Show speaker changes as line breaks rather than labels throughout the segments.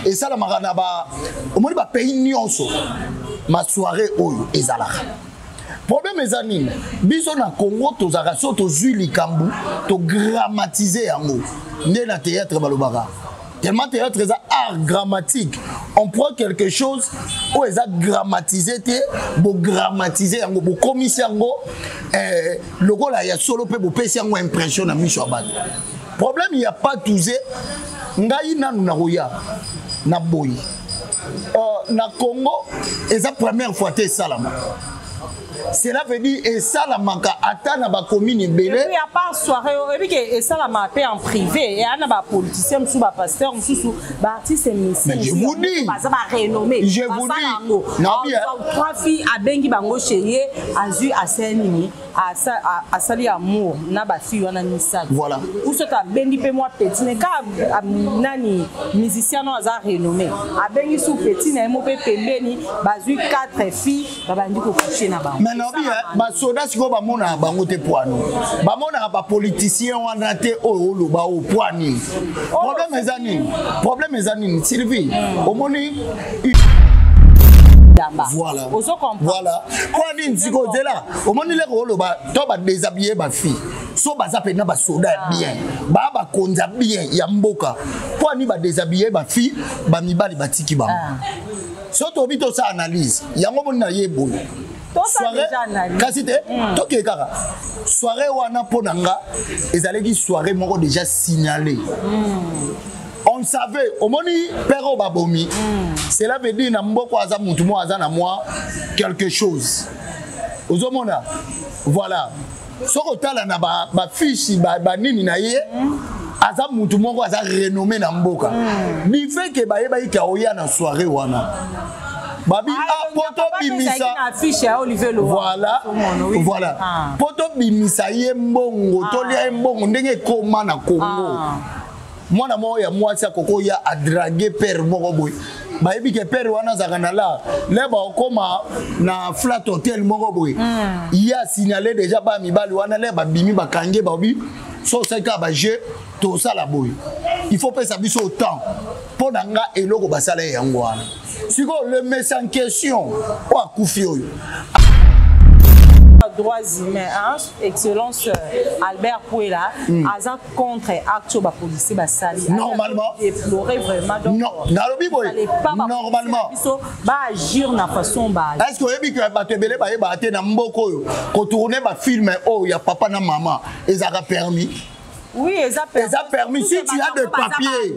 Et ça, la maranaba, au moins, il pays nyonso, ma soirée, oyo, ezalaka. Problème est amis, biso na Congo, tous araso, tous huiles kambu, tous grammatiser en mot. Né na théâtre balobara. Tellement théâtre est art grammatique. On prend quelque chose où ils ont grammatisé, pour grammatiser en pour commisser en le gars là il y a solo pour passer en impression à Michel Abad. Problème il y a pas tous ngai nanu na roya na boy. Na Congo, c'est la première fois que salama. Cela veut dire et ça la manca atteint ba commune belé. Il y a pas soirée et puis et ça la mappé en privé et ana ba politicien sous ba pasteur sous ba artiste musicien. Mais je vous dis ça va renommer. Je vous dis non bien. Trois filles à bengi bango chérie azu à Saint-Denis à sali amour na ba fille wana nisa. Voilà. Ou ce ta bengi pe moi petit ne ka nani musicien no za renommé. A bengi sous petit na mo pe pembeni bazu 4 filles ba bandi ko coucher na ba. Maintenant, les soldats qui ont été poignés, les politiciens ont été poignés. Problème est amis, Sylvie, au moment voilà. Voilà. Quoi dit là? Au moment où les déshabiller ma fille, so bazape na ba soda bien, ba konza bien ya mboka. Quoi ni ba déshabiller ma fille, ba mibali batiki ba. So to bito sa analyse, yango mona yebo. Soirée, Kasite, Toké Kara. Soirée wana ponanga, ils allaient dire soirée moko déjà signalé. On savait, au moni Pero Babomi, cela veut dire Namboko Aza Moutumo Aza na moi quelque chose. Ozomona, voilà. Sokotala na ba fiche ba nini na ye, Aza Moutumo Aza renommé Namboka. Il fait que ba yeba ika oya na soirée wana. Babi a poto bimisa voilà voilà poto bimisa yembongo tolia yembongo ndenge koma na Congo mwana moya mwasi akoko ya adraguer père moko boy bayebi ke père wana zakana la leba okoma na flat hotel moko boy ya signalé déjà ba mibali wana leba bimi bakange babi so seka ba jeu to sala boy il faut pas s'abuser autant pour nanga eloko basala yango wana. Si le message en question, quoi Koufioyo.
Droits humains, hein? Excellence Albert Pouela, Azan contre acte de police basali.
Normalement.
Déplorer vraiment donc.
Non, normalement.
Ba agir na façon ba.
Est-ce que vous avez vu que Batebele ba yeba na mboko ko tourner ba film oh ya papa na maman, ils ont permis.
Oui, ils ont permis.
Si tu as des papiers,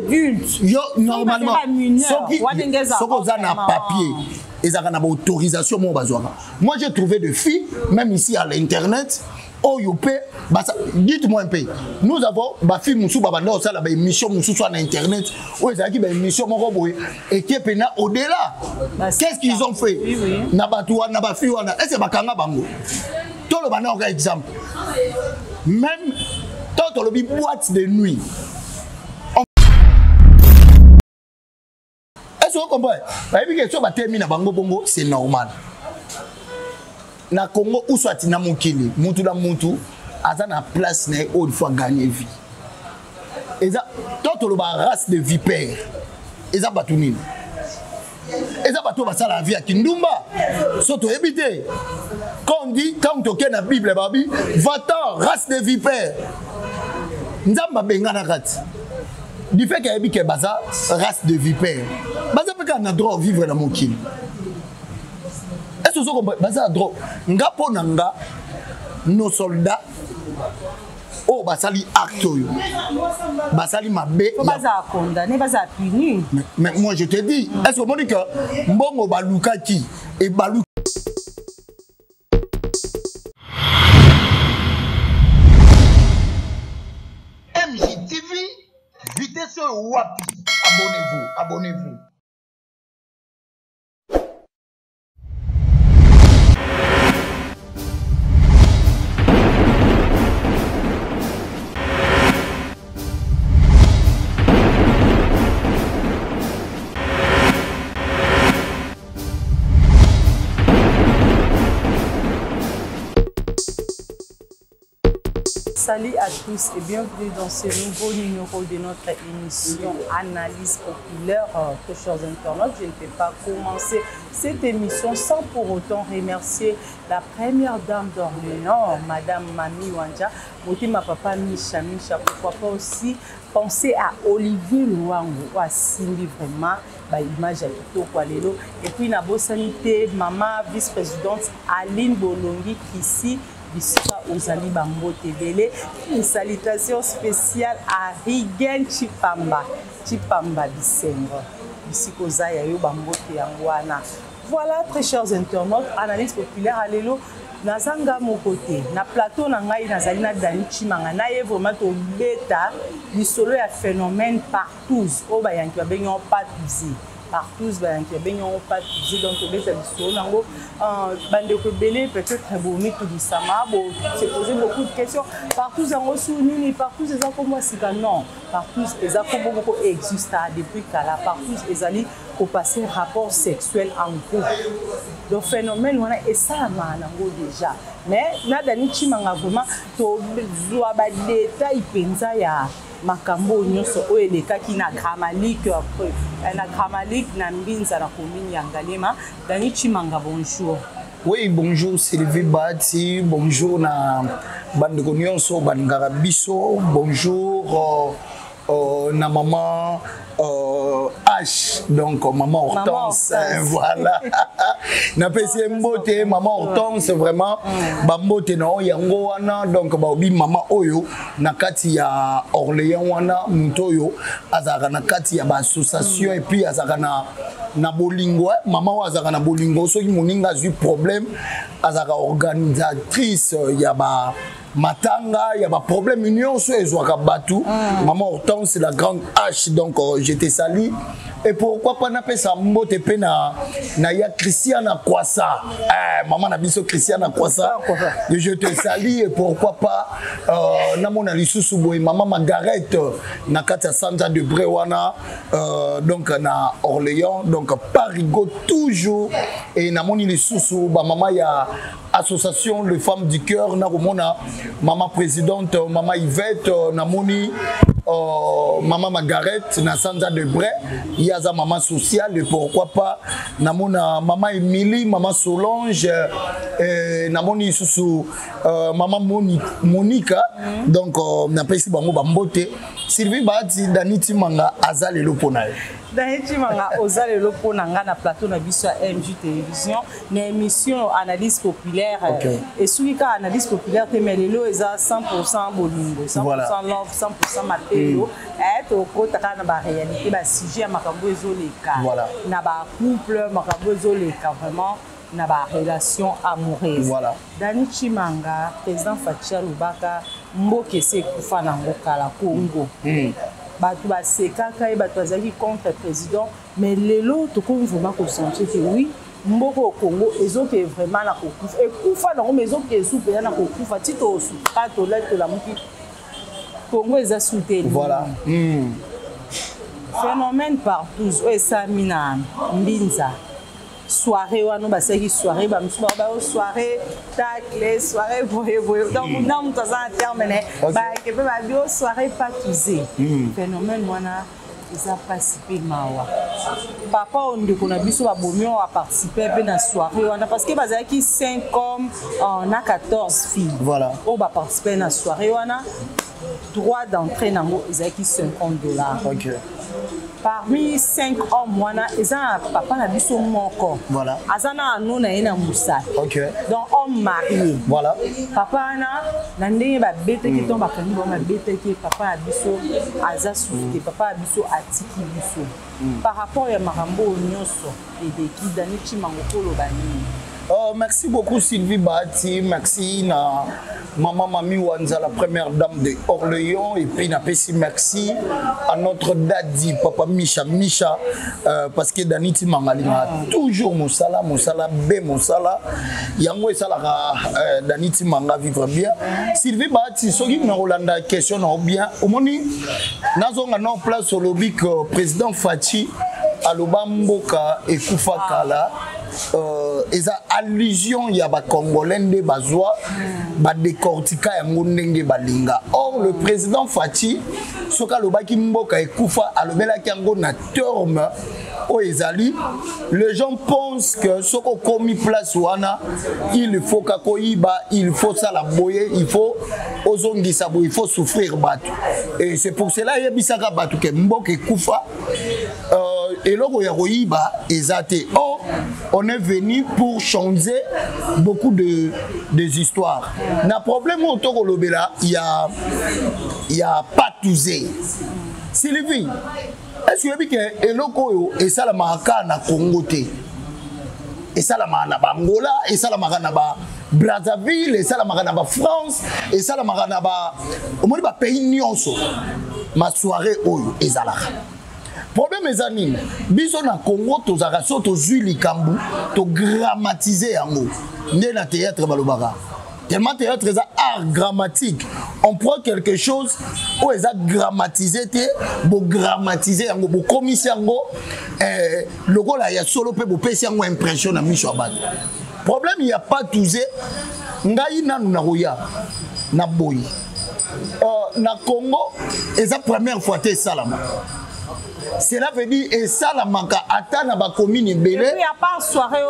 normalement, ceux qui ont un papier, ils ont une autorisation. Moi, j'ai trouvé des filles, même ici à l'internet, oh, dites-moi un peu. Nous avons des filles qui ont une émission sur l'internet, où ils ont une émission et qui est au-delà. Qu'est-ce qu'ils ont fait? Est-ce que tout le monde a un exemple. Même tant le boîte de nuit. Est-ce que vous comprenez? C'est normal. Na Congo, où soit na mukili, mutu na mutu, aza na place na où il faut gagner vie. Et ça, tant le race de vipères, et ça batunine. Et ça bateau va ça la vie à Kindumba. Soto éviter. Quand on dit, quand on toque la Bible, babi, va-t'en, race de vipères. Nzamba bengana rat. Du fait qu'il y a une race de vipères. Baza peut qu'on a droit de vivre dans mon kin. Est-ce que vous comprenez? Baza a droit. Nga ponanga, nos soldats, oh basali acte yo. Basali mabe.
Baza condamné, baza puni.
Mais moi je te dis, est-ce que vous dites que mbongo balukaki et balou vitesse wapi, abonnez-vous, abonnez-vous.
Salut à tous et bienvenue dans ce nouveau numéro de notre émission Analyse populaire. Très chers internautes, je ne peux pas commencer cette émission sans pour autant remercier la première dame d'Orléans, Madame Mami Wanja, ma papa Micha, pourquoi pas aussi penser à Olivier Luango, à Simbi vraiment, image à Kitoko Alelo, et puis na sanité, maman vice-présidente Aline Bolongi ici. Aux Ali Bambo TVL. Une salutation spéciale à Rigen Chipamba Bisengo. Ici Kozaya Yo Bambo Teangwana. Voilà, très chers internautes, analyse populaire à l'élo. Nazanga mon côté, na plateau nangai nazali na Dani Chimanga na ye vraiment to beta li solo ya phénomène partout au bayanki ba benyo patouzi. Partout, pas donc peut-être se poser beaucoup de questions. Partout, partout, non. Partout, beaucoup existent depuis qu'à la partout, ils allaient passer rapport sexuel en couple. Le phénomène, on a et ça, déjà. Mais, Nadani Chimanga vraiment, to doit détail pensa ya. Makambo nyonso oyo elekaki na Gramalik na Mbinza na commune ya Ngalema. Dani Chimanga, bonjour.
Oui, bonjour Sylvie Bati, bonjour na bandeko nyonso bandingaka biso, bonjour na maman H, donc maman Hortense, voilà. Na pesi mbote maman Hortense vraiment bambote na yango wana donc baobi maman oyo na kati ya Orléans wana mutoyo azaka na kati ya ba association et puis azaka na bolingo maman azaka na bolingo soki moninga a eu problème azaka organisatrice ya ba matanga, il y a pas problème union sur les Ouakabatu. Maman Hortense c'est la grande H, donc j'étais sali. Et pourquoi pas n'a pas ça mbote pe na ya Christiana Kwasa. Maman na biso Christiana Kwasa. Je te salue et pourquoi pas na mona lisusu boy maman Margaret na kata Santa de Brewana donc na Orléans donc Parigo toujours et na moni lisusu ba maman ya association les femmes du cœur na mona maman présidente maman Yvette na moni maman Margaret na Santa de Bray yaza maman sociale et pourquoi pas na mona maman Émilie maman Solange na moni susu maman Monica donc na pesi bango bambote Sylvie Bati Dani Chimanga azale lopona
Dani Chimanga ozale lopona nga na plateau na biso ya MJ télévision na émission analyse populaire et soukika analyse populaire temelelo eza 100% bolingo 100% love 100% matériaux to kotaka na ba réalité ba sujet makambo ezoleka na ba couple makambo ezoleka vraiment na ba relation amoureuse. Voilà. Dani Chimanga, président Fatia Lubaka, mboke se kufa na ngokala Congo. Batu ba sekaka e batu azaki contre président, mais lelo to ko vraiment ko sentir que oui, mboko Congo ezoke vraiment na kokufa. E kufa na ngo ezoke esupe na kokufa tito osu kato la to la muki. Congo eza soutenu. Voilà. Phénomène partout, o esamina Mbinza. Soirée wana basaki soirée ba msuba ba soirée tacle soirée boye donc non tout ça terminé ba ke ba bio soirée patouze phénomène wana isa participer mawa papa on de kona biso ba bomio a participer pe na soirée wana parce que bazaki 5 hommes na 14 filles voilà o ba participer na soirée wana droit d'entrée nango ezaki $50. OK. Parmi 5 hommes, wana eza papa na biso moko. Voilà. Azana anu na ina musa. OK. Donc homme marié. Voilà. Papa na ndenge ba bete ki tomba kani ba bete ki papa na biso aza souté papa na biso atiki biso. Par rapport à makambo nyonso et de ki Dani Chimanga kolo bani.
Merci beaucoup Sylvie Bati, merci na maman Mami Wanza, la première dame de Orléans, et puis merci à notre daddy papa Micha parce que Dani Chimanga a toujours mosala be mosala yango esala Dani Chimanga vivre bien. Sylvie Bati soki na Rolanda question na bien omoni nazonga na place au lobby que président Fachi aloba mboka ekufa kala eza allusion ya ba congolais nde bazwa ba décortica yango ndenge balinga. Or le président Fati soka lobaki mboka ekufa alobelaki yango na terme o ezali, les gens pensent que soko komi place wana il faut kakoyiba, il faut ça la boyer, il faut ozongisa bo, il faut souffrir batu. Et c'est pour cela yebisaka batu ke mboka ekufa eloko ya koyiba ezate. Or on est venu pour changer beaucoup des histoires. Na problème au toko lobela il y a pas touzé. Sylvie, est-ce que que eloko et ça la maraka na Congo te? Et ça la maraka na Angola, et ça la maraka na Brazzaville, et ça la maraka na France, et ça la maraka na au moins ba pays nyonso. Ma soirée oyo ezala. Problème ezani biso na Congo tozaka so tozui likambu to grammatiser yango ndé na théâtre balobaka. Tellement théâtre est art grammatique. On prend quelque chose où est grammatisé, pour grammatiser, pour commisser, le gars là, il y a solo pour passer une impression à Michoabat. Problème, il n'y a pas tout ça. Ngaï na nunaroya, na boy. Na Congo, c'est la première fois que ça là. Cela veut dire et ça la manque à na ba commune belé.
Il y a pas soirée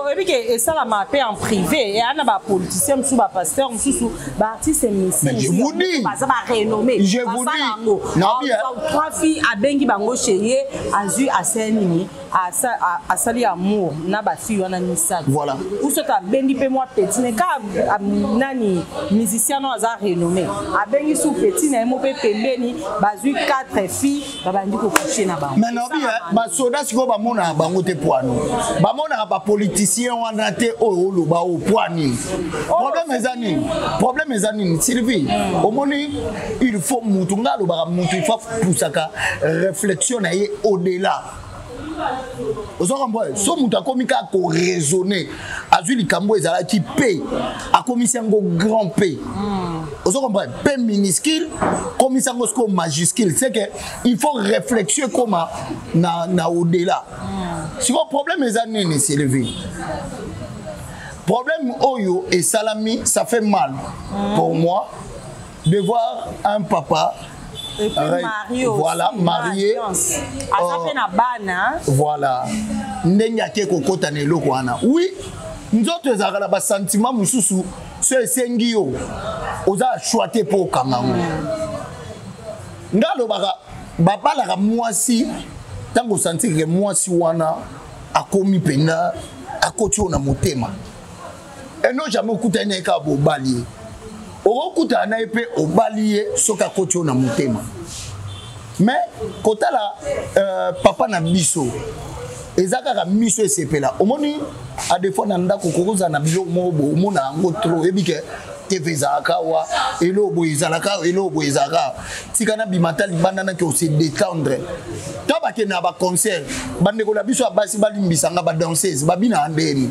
et ça la m'a en privé et ana ba politicien musu ba pasteur musu ba artiste
mais je vous dis
ça va renommer.
Je vous dis non bien.
Trois filles à bengi bango chérie azu asenini à sali amour na ba fille wana misaka. Voilà. Ou ce ta bengi pe moi petit ne ka nani musicien no za renommer. A bengi sou petit na mo pe pembeni bazu 4 filles ba bandi ko coucher na ba.
Maintenant, ba soda siko ba mona bango te poano. Ba mona ba politicien wana te o ba o poani. Problème ezani Sylvie. Au moni il faut mutunga lo ba mutu il faut poussaka réflexion na ye au-delà. Ozo comprendre so mutu akomika ko raisonner azui likambo ezala ki paye a commissango grand P. Ozo comprendre P minuscule commissango sko majuscule, c'est que il faut réfléchir comment na au-delà. Si le problème ezani ni s'élever. Problème oyo et salami, ça fait mal pour moi de voir un papa
et puis marié aussi,
voilà, marié. Voilà. Ndengake kokota ne lokwana. Oui, nous autres ezala ba sentiment mususu, ce sengio. Oza choité pour kamango. Ngalo baka babala ka mwasi tango sentir que mwasi wana akomi pena akotio na motema. Et non jamais kutane ka bo balier. Okuta na epe obalier soka kotio na motema. Mais kota la papa na biso ezaka ka miso esepela. Omoni a des fois na ndako kokoza na bilo mobo omona ngo trop ebike tevezaka wa elobo izalaka elobo izaka tikana bimatali bandana ke se détendre. Taba ke na ba concert bande ko la biso abasi balimbisanga ba danseuse babina andeni.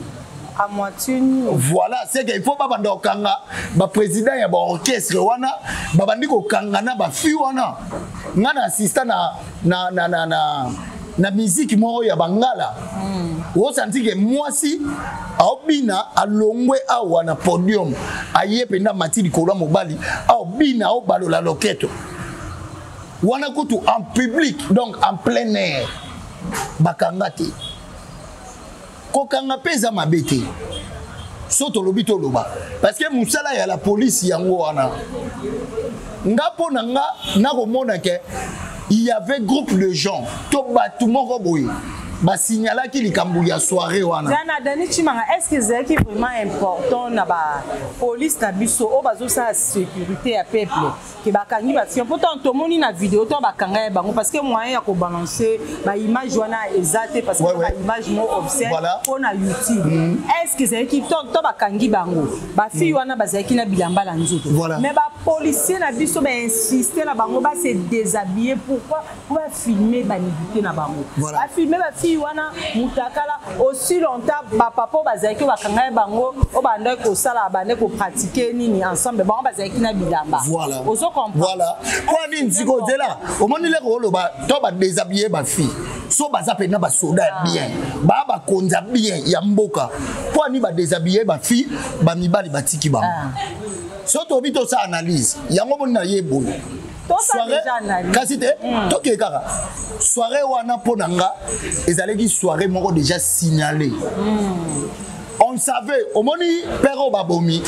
À moitié.
Voilà, c'est qu'il faut pas bando kanga, ba président ya ba orchestre wana, ba bandiko kanga na ba fi wana. Ngana assistant na musique mo ya bangala. Wo santi ke mwasi aobina alongwe awa na podium, ayepe na matili kola mobali, aobina o balola loketo. Wana kutu en public, donc en plein air. Bakangati. Kokanga pesa mabete soto lobito loba parce que musala ya la police yango wana ngapo nanga na komona ke il y avait groupe de gens to batu moko boye ba signala ki likambu ya soirée wana
Dana Dani Chimanga est-ce que c'est qui vraiment important na ba police na biso o bazo sa sécurité ya peuple ki bakangi ba si pourtant to moni na vidéo to bakanga bango parce que moyen ya ko balancer ba image wana exacte parce que ba image mo officiel pour na YouTube est-ce que c'est qui to bakangi bango ba fi wana bazaki na bilamba la nzoto mais ba policier na biso ba insister na bango ba se déshabiller pourquoi pour filmer ba nibité na bango ba filmer ba wana mutakala aussi longtemps papa bazaki bakanga bango o banda ko sala bande ko pratiquer nini ensemble bango bazaki na bilamba
voilà
ozo comprendre
voilà quoi nini ziko zela o moni le ko loba to ba déshabiller ba fille so baza pena ba soda bien ba konza bien ya mboka po ni ba déshabiller ba fille ba mibali batiki ba so to bito sa analyse yango mona yebo soirée kasi te toke kaka soirée wana ponanga ezaleki soirée moko déjà signalé on savait au moni pero babomi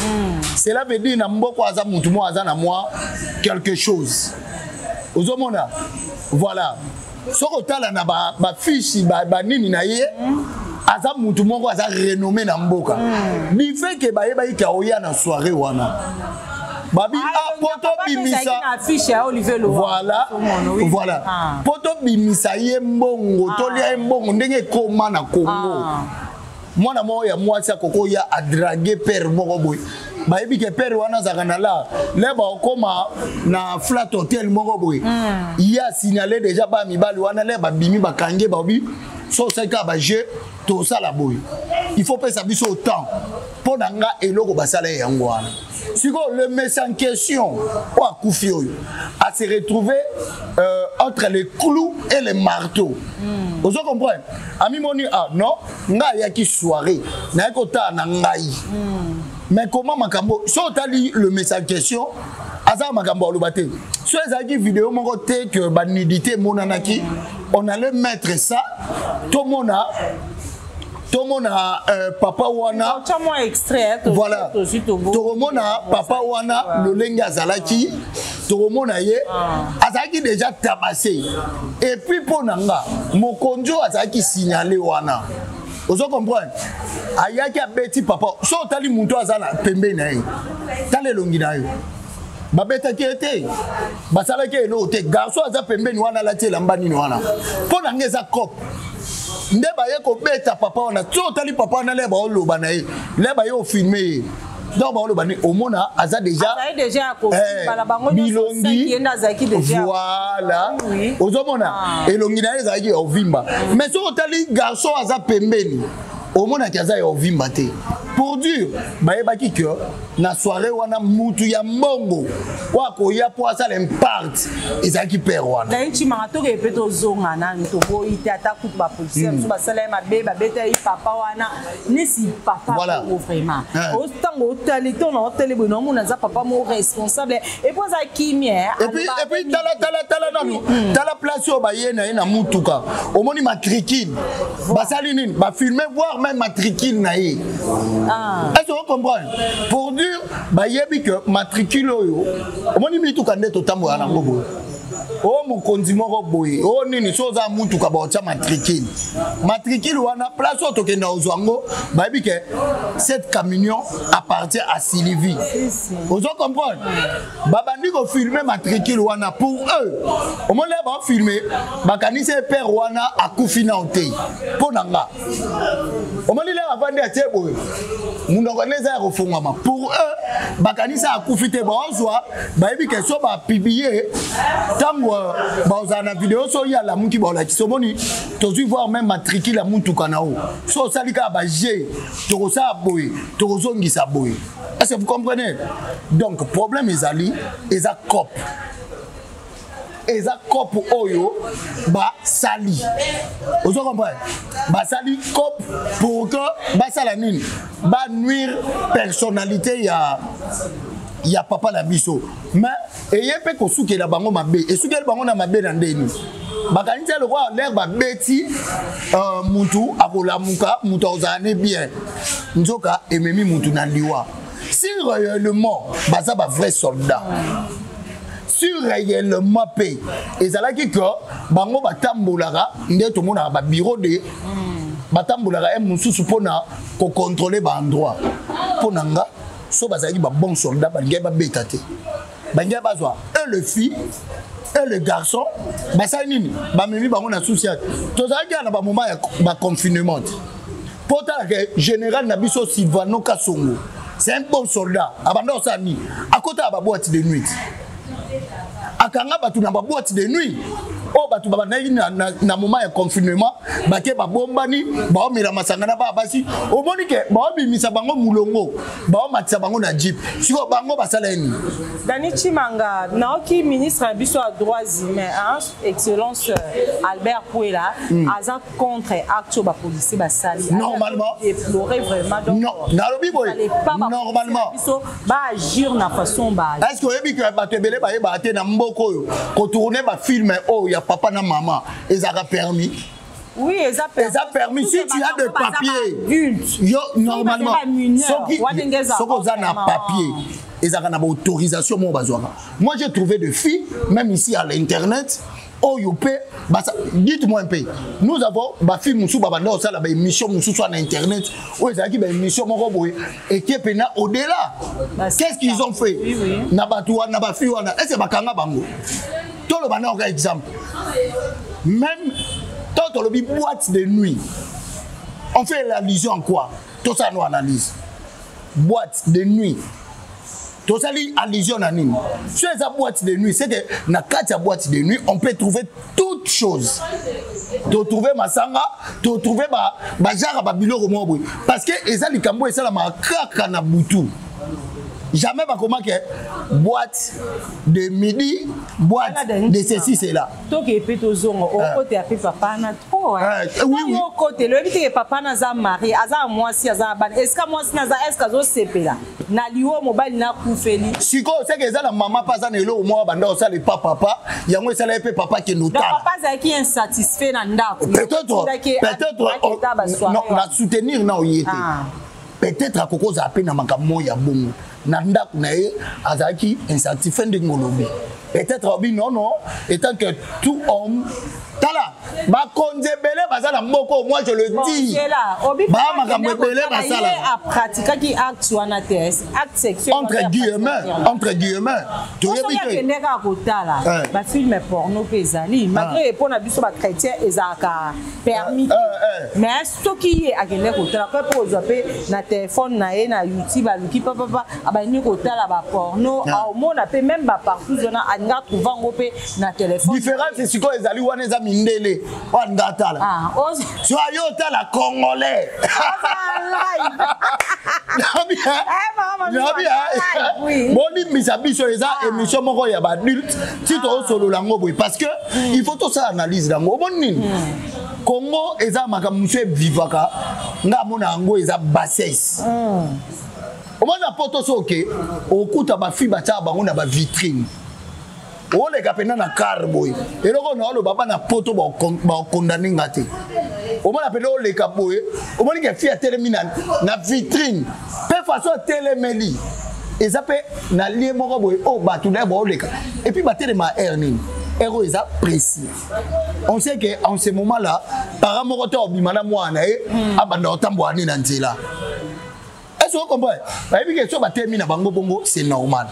cela veut dire na mboko aza mutu mo aza na moi quelque chose ozomona voilà soko tala na ba fiche ba nini na ye aza mutu moko aza renommé na mboka ni fait que ba yeba ika oya na soirée wana babi poto bimisa voilà voilà poto bimisa ye mbongo tolia mbongo ndenge koma na Congo mwana mo ya mwasi akoko ya adraguer père moko boy bayebi ke père wana zakana la leba okoma na flat hotel moko boy ya signalé déjà ba mibali wana leba bimi bakange babi so seka ba je to sala boy il faut pesa biso autant pour nanga eloko basala yango wana siko le médecin en question ou akufi oyo a se retrouver entre les clous et les marteaux vous comprenez ami moni non nga ya ki soirée na ekota na ngai mais comment makambo so tali le médecin en question aza makambo olobate so ezaki vidéo moko te que ba nudité monanaki on allait mettre ça tout mona papa wana voilà tomona papa wana lolenge azalaki tomona ye azalaki déjà tabassé et puis ponanga mokonjo azalaki signalé wana ozo comprendre ayaki abeti papa so tali muntu azala pembe na ye tale longi na yo babetaki ete basalaki elo te garçon aza pembeni wana lati elamba nini wana ponanga eza cop nde baye ko beta papa wana so tali papa wana leba oloba na ye leba yo filmer donc ba oloba ni omona aza déjà bilongi voilà ozomona elongi na ye ezalaki ya ovimba mais so tali garçon aza pembeni omona ki aza ya ovimba te pour dire bayebaki que na soirée wana mutu ya mbongo wako ya po asala impact ezaki père wana
na nchi marato ke peto zonga na ntobo ite ataku ba policier so basala ma beba beta yi papa wana nesi papa au vraiment au tango talito na hôtel bono mona za papa mo responsable et poza kimie
et puis tala nanu tala place au baye na mutuka omoni matricule basali nini ba filmer voir même matricule na ye est-ce que vous comprenez pour dire bayebi que matricule oyo omoni mituka nde totambo ya nango boye o mokonzi moko boye o nini so za mutuka ba otya matricule wana place oto ke na ozwango bayebi que cette camion appartient à Sylvie vous comprenez babandi ko filmer matricule wana pour eux omoni ba filmer bakanise père wana akufi na hotel ponanga omoni le avandi atie boye mundokaneza ya kofungama pour eux bakanisa akufi te bazwa bayebi que so ba publier tango bazana vidéo so ya la muki ba la kisomoni tozu voir même matricule la mutuka na o so salika ba G to sa boy to zongisa boy est-ce que vous comprenez donc problème ezali eza cop eza cop oyo ba sali ozo comprendre ba sali cop pour que ba sala nini ba nuire personnalité ya papa la biso mais eyé ko sukela bango mabe et sukela bango na mabe na ndeni bakanisa le roi l'air ba beti mutu akolamuka mutu ozane bien nzoka ememi mutu na liwa si réellement baza ba vrai soldat si réellement paix ezalaki que bango batambolaka nde to mona ba bureau de batambolaka mususu pona ko contrôler ba endroit ponanga so bazali ba bon soldat ba ngeba betate ba ngeba bazwa et le fille et le garçon basali nini ba memi bango na souci to zaki na ba moment ya ba confinement pota que général Nabiso Silvano Kasongo c'est un bon soldat abanda osani à côté ba boîte de nuit akanga batu na ba boîte de nuit oh batu babandaki na moment ya confinement bake babombani baomela masanga na basi omoni ke baobimisa bango mulongo baomatisa bango na jeep siko bango basala nini
Dani Chimanga naoki ministre ya biso ya droits humains excellence Albert Pouela aza contre acte ba policier basali
normalement
déplorer vraiment donc
non nalobi boy normalement
biso ba agir na façon ba
est-ce que yebi que bato ebele bayeba te na mboko oyo ko tourner ba film oh ya papa na maman ezaka permis.
Oui, ça
permis. Si tu as des papiers, yo normalement, ceux qui ont un papier, ils ont une autorisation. Moi, j'ai trouvé des filles, même ici à l'internet. Oh, dites-moi un peu. Nous avons des filles qui ont une émission sur l'internet. Où ils ont une émission et qui est au-delà. Qu'est-ce qu'ils ont fait? Est-ce que c'est tout le monde a un exemple. Même quand on dit boîte de nuit, on fait l'allusion en quoi? Tout ça nous analyse. Boîte de nuit. Tout ça dit allusion à nous. Sur la boîte de nuit, c'est que dans la boîte de nuit, on peut trouver toutes choses. Tu trouver masanga, tu trouver bajara babilo romo parce que eza likambo eza la makaka na butu. Jamais pas comment que boîte de midi, boîte de ceci, c'est là.
Toi qui es pétozongo, au côté à papa n'a trop. Oui. Au côté, le but que papa n'a pas marié, aza moi si aza ban. Est-ce que moi si n'a est-ce que zo sepe là? Na liwo mobile na koufeli.
Si quoi, c'est que ça la maman pas ça nelo moi banda ça le papa, yango ça le papa qui nous tala.
Papa ça qui insatisfait na ndako.
Peut-être non, la soutenir na oyete. Peut-être à cause à peine à makambo ya bongo. Nanda kunae azaki insatisfait de ngolobi. Peut-être non étant que tout homme tala ba konzebele bazala mboko moi je le dis ba makambo belé bazala
a pratiquer qui acte wana tes acte sexuel
entre guillemets tu
éviter que neka kotala ba film porno pesali malgré pour na biso ba chrétien ezaka permis mais ce qui est akende kotala pour ozope na téléphone na e na YouTube aluki papa abani kotala ba porno au monde pe même ba partout zona anga trouver ngopé na téléphone
différence c'est quoi ezali wana eza mindele wana tala soyo tala congolais boni misabiso eza émission moko ya ba adulte si to solo lango boy parce que il faut tout ça analyse lango boni Congo eza makamuse vivaka nga mona ngo eza bassesse omona poto soke okuta ba fi bacha bango na ba vitrine ole kapena na carboy eloko na olo baba na poto ba condamner ngate omona pele ole kaboy omoni ke fi atelemi na vitrine pe façon telemeli ezape na lie moko boy o ba tout na ba ole ka et puis ba telema erning héros est précis. On sait que en ce moment-là, par rapport au bimana mwana abanda otamboani na nzela. Est-ce que vous comprenez? Parce que so ba termine bango bongo c'est normal.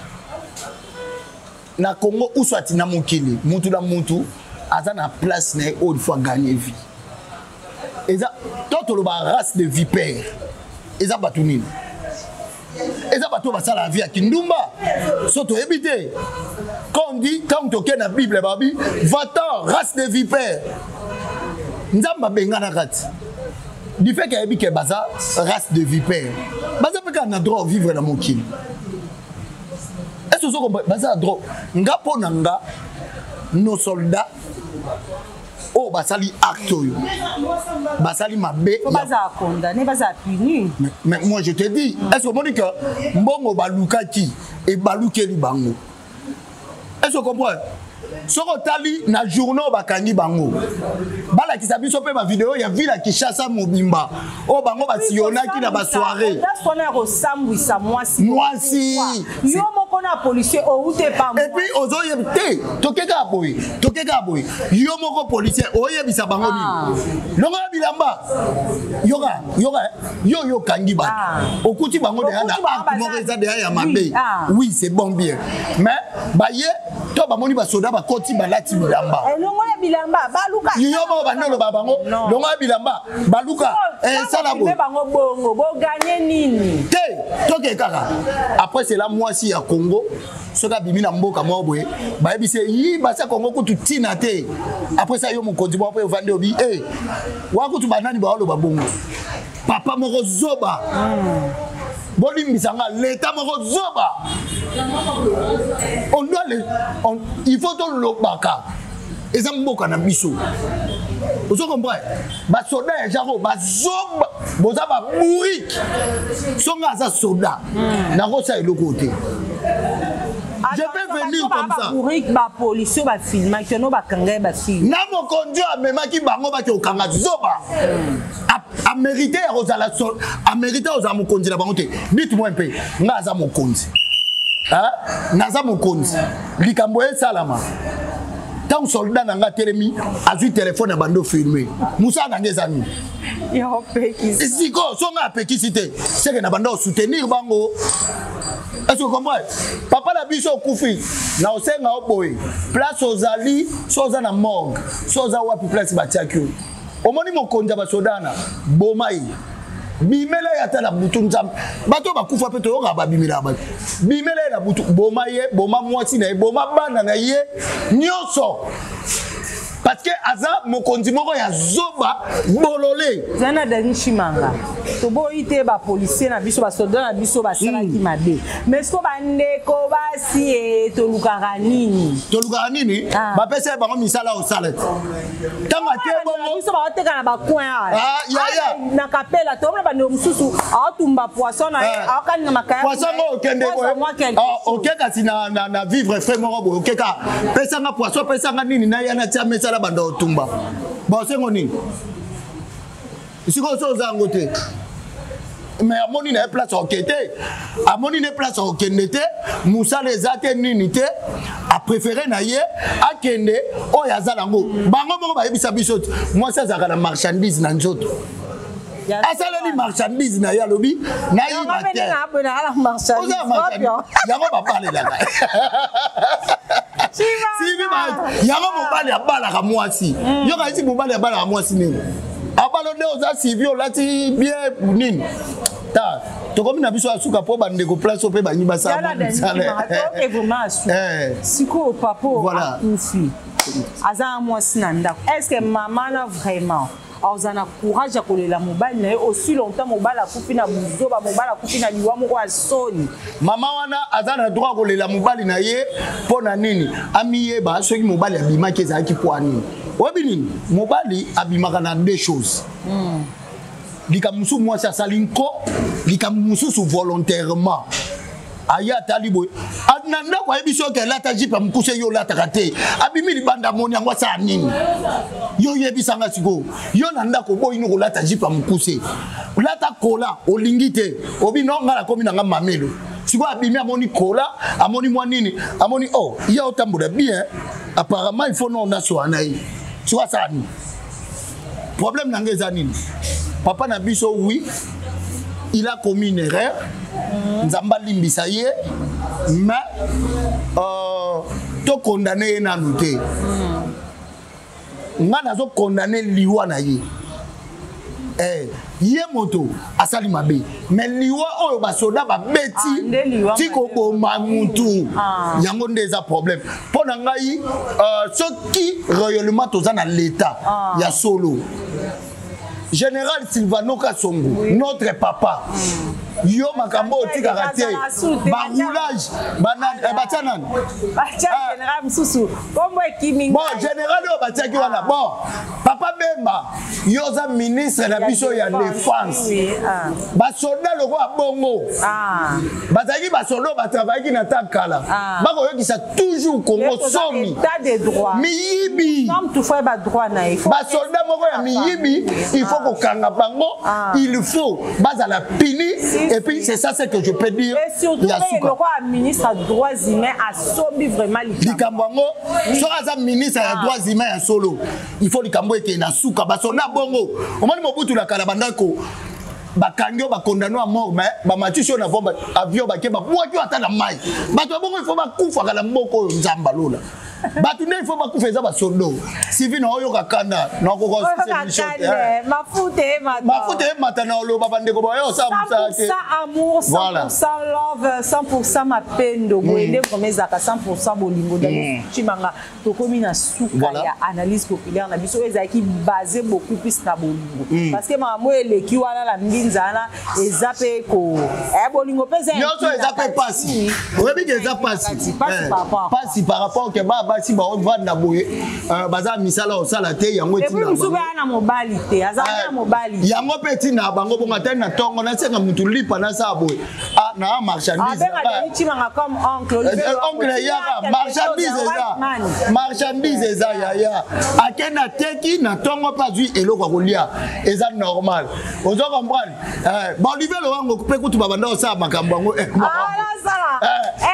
Na Congo ou soit na mokili, mutu na mutu aza na place na il faut gagner vie. Eza toto lo ba race de vipère. Eza batunini. Eza bato basala la vie à Kindumba. Soto éviter. Quand on dit, quand on toque la Bible, babi, va-t'en, race de vipères. Nzamba bengana rat. Du fait qu'il y a une race de vipères. Baza peut qu'on a droit de vivre dans mon kin. Est-ce que vous comprenez? Baza a droit. Nga ponanga, nos soldats, oh, basali acte. Basali mabe.
Baza condamné, baza puni.
Mais moi je te dis, est-ce que vous dites que Mbongo balukaki et balukeli bango? Est-ce que vous comprenez? Soko tali na journaux bakangi bango. Bala ki sabi so pe ba vidéo ya villa ki chassa mobimba. O bango ba sionaki na ba soirée.
Est-ce qu'on a ressemble ça moi si. Yo moko na policier o ute pa.
Et puis ozo yebte, tokeka boy. Yo moko policier o yebisa bango ni. Longa bilamba. Yo kangi ba. Okuti bango de na moko eza de ya mabe. Oui, c'est bon bien. Mais baye to ba moni ba soda ba koti ba lati bilamba
longo ya bilamba baluka
yo mo ba ndolo ba bango longo ya bilamba baluka sala bo
bango bongo bo gagner nini
te toke kaka après c'est la moisi ya Congo soka bimi na mboka mo boye ba yebise yi ba sa Congo kutu tina te après ça yo mo konzi bo pe vande obi wa kutu banani ba lo ba bongo papa moko zoba boli misanga l'état moko zoba on doit il faut to lobaka eza mboka na biso vous comprenez ba soda ya jaro ba zoba boza ba bourrique songa za soda na ko sa eloko te. Je peux venir comme ça.
Bourrique ba police ba film que no ba kanga ba film
na mo kondio amema ki bango ba ke okanga zoba a mérité à Rosala a mérité aux amokonzi la bango te dites-moi un peu nga za mokonzi naza mokonzi likambo e salama tant soldat nanga telemi azui téléphone bando filmer musa nangeza ni
yo peki
siko songa peki cité c'est que na bando soutenir bango. Est-ce que vous comprenez? Papa na biso kufi na osenga oboy place ozali soza na morgue soza wapi place batiakyo omoni mokonza basodana bomai bimela ya tala butu nzam bato bakufa pe to yoka babimela ba bimela na butu boma ye boma mwasi na ye boma bana na ye nyoso parce que aza mokonzi moko ya zoba bolole
zana dani chimanga to boite ba policier na biso ba soldat na biso ba sala ki mabe mais ko ba ndeko ba si to lukaka nini ba pesa ba misala o salet tanga te bongo biso ba teka na ba coin
ya
na kapela to ba ndo mususu atumba poisson na akani makaya
poisson mo kende ko okeka sina na vivre frère moko bo okeka pesa nga poisson pesa nga nini na yana tia mesa la bando tumba ba sengo nini siko so zango te mais amoni na place okete amoni na place okendete musa les ate nini te a préféré na ye akende o yazala ngo bango moko ba yebisa biso moi ça zaka na marchandise na nzoto asala ni marchandise na ya lobi na yi baté yango ba parler là Sivi ba yango mobali abala ka mwasi yo ka isi mobali abala ka mwasi nini abalo de oza Sivio lati bien nini ta to komi na biso asuka po bande ko place pe ba nyiba sa
siko papo akufi aza mwasi na ndako est-ce que maman na vraiment azana courage ya kolela mobali na aussi longtemps mobali akufi na buzoba mobali akufi na liwa moko ya soni
mama wana azana droit kolela mobali na ye pona nini amiyeba soki mobali abimaki ezalaki po nini oyebi nini mobali abimaka na deux choses likamusu mwasi asali nko likamususu volontairement aya taliboy ananda kwa ebiso ke lata jipa mukuse yo lata kate abimi libanda moni yango sa nini yo yebisanga siko yo nanda ko boy no lata jipa mukuse lata kola olingite obi no ngala komi na mamelo siko abimi amoni kola amoni mwa nini amoni oh ya otambola bien apparemment il faut non na so anayi siko sa nini problème nangeza nini papa na biso oui il a commis une erreur nzamba limbisa ye mais to condamné na noté ngana zo condamné liwa na ye ye moto asali mabe mais liwa oyo basoda babeti tiko boma mutu yango ndeza problème pona ngai soki réellement toza na l'état ya solo Général Silvano Kasongo, notre papa. Yo makambo tika kate. Ba roulage, batanan.
Général Msusu. Kombo ekimi.
Bon, général yo batiaki wana. Bon, papa Bemba, yo za ministre na biso ya défense. Ba soldat loko bongo. Bataki ba soldat ba travailler na takala. Ba ko yokisa toujours Congo somi.
État de droit.
Miyibi.
Comme tout fait ba droit na il faut.
Ba soldat moko ya miyibi, il faut ko kanga bango, il faut base à la pini. Et puis c'est ça ce que je peux dire.
Et surtout le ministre des droits humains a sobi vraiment
likambango. Soit ministre des droits humains à solo. Il faut likambo ete na suka basona bongo. Omoni mobutu la kalabandako. bakangyo bakondano à mort mais ba matusi on avons avion bakeba boaki ata na mai bato bongo il faut bakufa kala mboko nzamba lola bato ne il faut bakufa eza basodo sivi na oyo kakanda na ko mafute mata na oloba bandeko boyo ça
100% amour 100% love 100% mapendo boende komezaka 100% bolingo dans chimanga tokomi na suka ya analyse populaire na biso ezaki basé beaucoup plus na bolingo parce que mamo eleki wana la mbinzana ezape ko bolingo pesa
yoso ezape pasi oyebi ke eza pasi pasi par rapport ke basi ba on va na boye baza misala osala te yango etina
ba musuba na mobali te azana mobali
yango peti na bango bonga te na tongo na senga mutu lipa na sa boye na marchandise
comme oncle
yaka marchandise eza ya akena teki na tongo pas lui eloko kolia eza normal ozo comprendre ba Olivier Lowango pe kutu babanda osa makambo ngo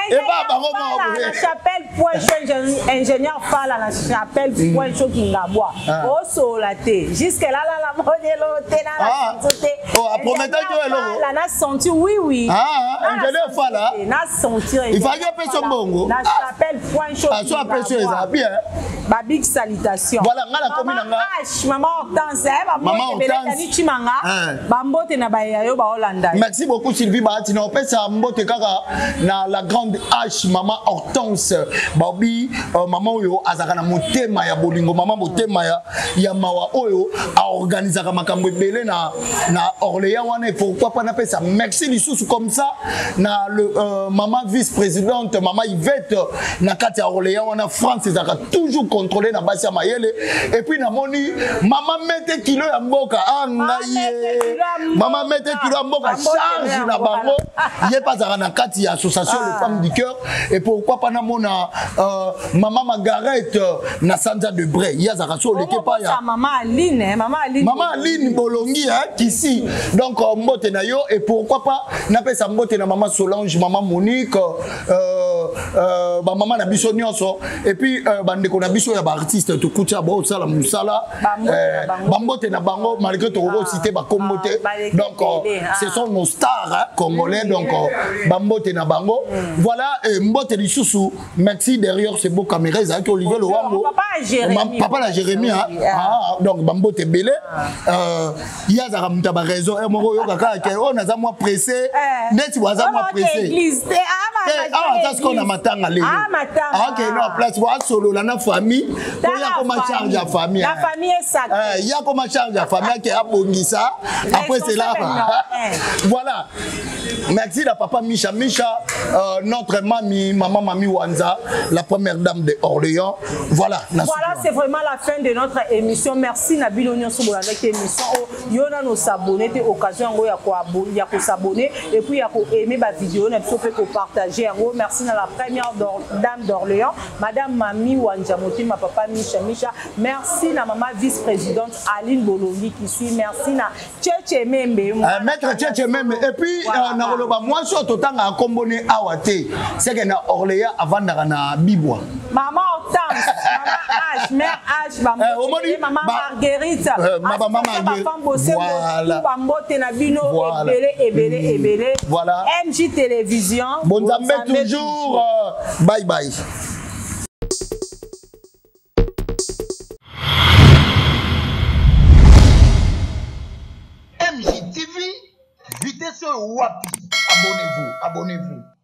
la chapelle point ingénieur Fala la chapelle point Chokingabwa au solaté jusque là la modelo tena
a prometteur que
la na senti oui
ingénieur Fala
na sentir
il fallait appeler son bongo
la chapelle point
Chokingabwa bien
ba big salutation
voilà ngala komina nga
maman Hortense maman Hortense chimanga ba mbote na ba yayo ba Holanda
merci beaucoup Sylvie Bahati na opesa mbote kaka na la grande H maman Hortense babi maman oyo azaka na motema ya bolingo maman motema ya mawa oyo a organiser makambo ebele na Orléans wana pourquoi pas na pesa merci lisusu comme ça na le maman vice-présidente maman Yvette na kati ya Orléans wana France ezaka toujours contrôler na basi ya mayele et puis na moni maman mette kilo ya mboka maman mette kilo ya mboka charge na bango ye pas na kati ya association les femmes du cœur et pourquoi pas na mona maman Margaret na Santa de Bray yazaka so leke pa ya
maman Aline
Bolongi ici donc mbote na yo et pourquoi pas na pesa mbote na maman Solange maman Monique ba maman na biso nyonso et puis bandeko na biso ya ba artiste to kucha bo sala musala ba mbote na bango malgré to ko citer ba kombote donc ce sont nos stars congolais donc ba mbote na bango voilà mbote lisusu merci derrière ces beaux caméras avec Olivier Lowango papa la Jérémie donc ba mbote belé ya za ramta ba raison et moko yo kaka ke on a moi pressé net waza moi pressé ça ce qu'on a matanga lelo OK non place wa solo la na famille to ya ko ma charge ya famille
la famille est sacrée
ya ko ma charge ya famille ke abongisa après c'est là voilà merci la papa Micha notre maman Mami Wanza la première dame de Orléans voilà
c'est vraiment la fin de notre émission merci Nabilo Nyonso pour avec émission yona nos abonnés te occasion ya ko s'abonner et puis ya ko aimer ba vidéo na biso pe ko partager en merci à la première dame d'Orléans madame Mami Wanza Motima papa Micha merci na maman vice-présidente Aline Bolongi qui suit merci na Tchétché Membe
maître Tchétché Membe et puis na koloba moi surtout tanga komboné awate c'est que na Orléans avant na Bibwa
maman Hortense maman H mère H maman Marguerite
maman Marguerite
voilà bambote na bino ebele
voilà
MJ télévision
bonzambe toujours bye bye MJ TV vitesse wapi abonnez-vous